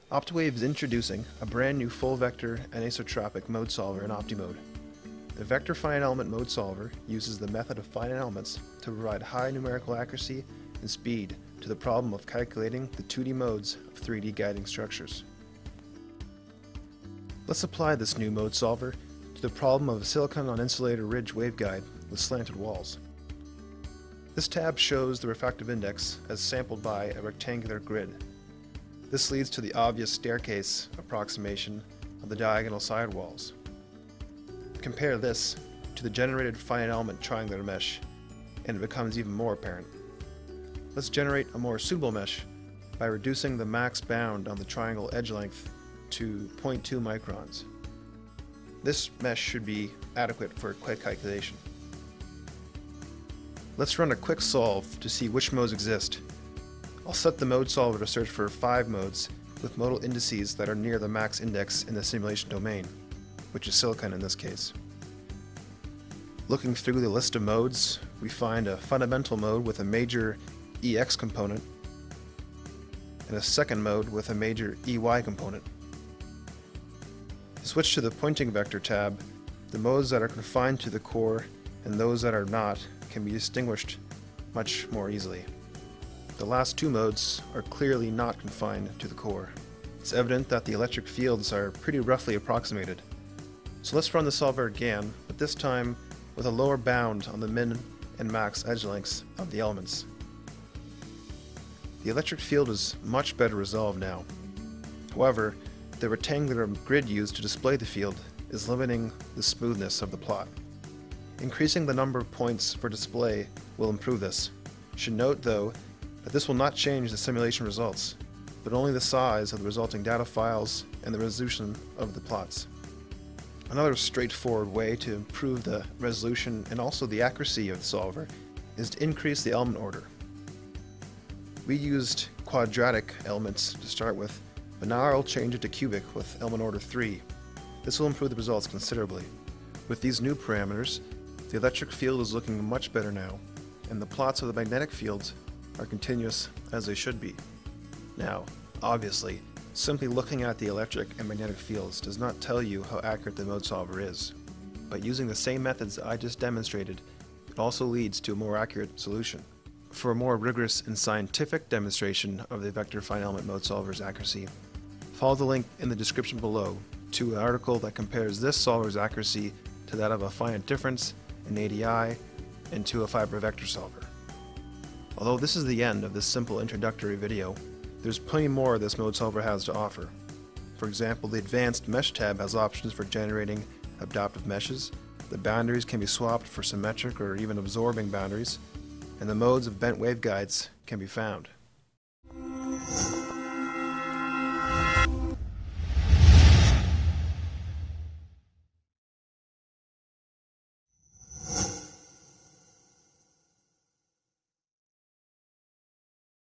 Optiwave is introducing a brand new full vector anisotropic mode solver in OptiMode. The vector finite element mode solver uses the method of finite elements to provide high numerical accuracy and speed to the problem of calculating the 2D modes of 3D guiding structures. Let's apply this new mode solver to the problem of a silicon on insulator ridge waveguide with slanted walls. This tab shows the refractive index as sampled by a rectangular grid. This leads to the obvious staircase approximation of the diagonal side walls. Compare this to the generated finite element triangular mesh, and it becomes even more apparent. Let's generate a more suitable mesh by reducing the max bound on the triangle edge length to 0.2 microns. This mesh should be adequate for quick calculation. Let's run a quick solve to see which modes exist. I'll set the mode solver to search for 5 modes with modal indices that are near the max index in the simulation domain, which is silicon in this case. Looking through the list of modes, we find a fundamental mode with a major EX component and a second mode with a major EY component. To switch to the pointing vector tab, the modes that are confined to the core and those that are not can be distinguished much more easily. The last 2 modes are clearly not confined to the core. It's evident that the electric fields are pretty roughly approximated. So let's run the solver again, but this time with a lower bound on the min and max edge lengths of the elements. The electric field is much better resolved now. However, the rectangular grid used to display the field is limiting the smoothness of the plot. Increasing the number of points for display will improve this. Should note though that this will not change the simulation results, but only the size of the resulting data files and the resolution of the plots. Another straightforward way to improve the resolution and also the accuracy of the solver is to increase the element order. We used quadratic elements to start with, but now I'll change it to cubic with element order 3. This will improve the results considerably. With these new parameters, the electric field is looking much better now, and the plots of the magnetic fields are continuous as they should be. Now, obviously, simply looking at the electric and magnetic fields does not tell you how accurate the mode solver is, but using the same methods I just demonstrated, it also leads to a more accurate solution. For a more rigorous and scientific demonstration of the vector finite element mode solver's accuracy, follow the link in the description below to an article that compares this solver's accuracy to that of a finite difference, an ADI, and to a fiber vector solver. Although this is the end of this simple introductory video, there's plenty more this mode solver has to offer. For example, the advanced mesh tab has options for generating adaptive meshes, the boundaries can be swapped for symmetric or even absorbing boundaries, and the modes of bent waveguides can be found.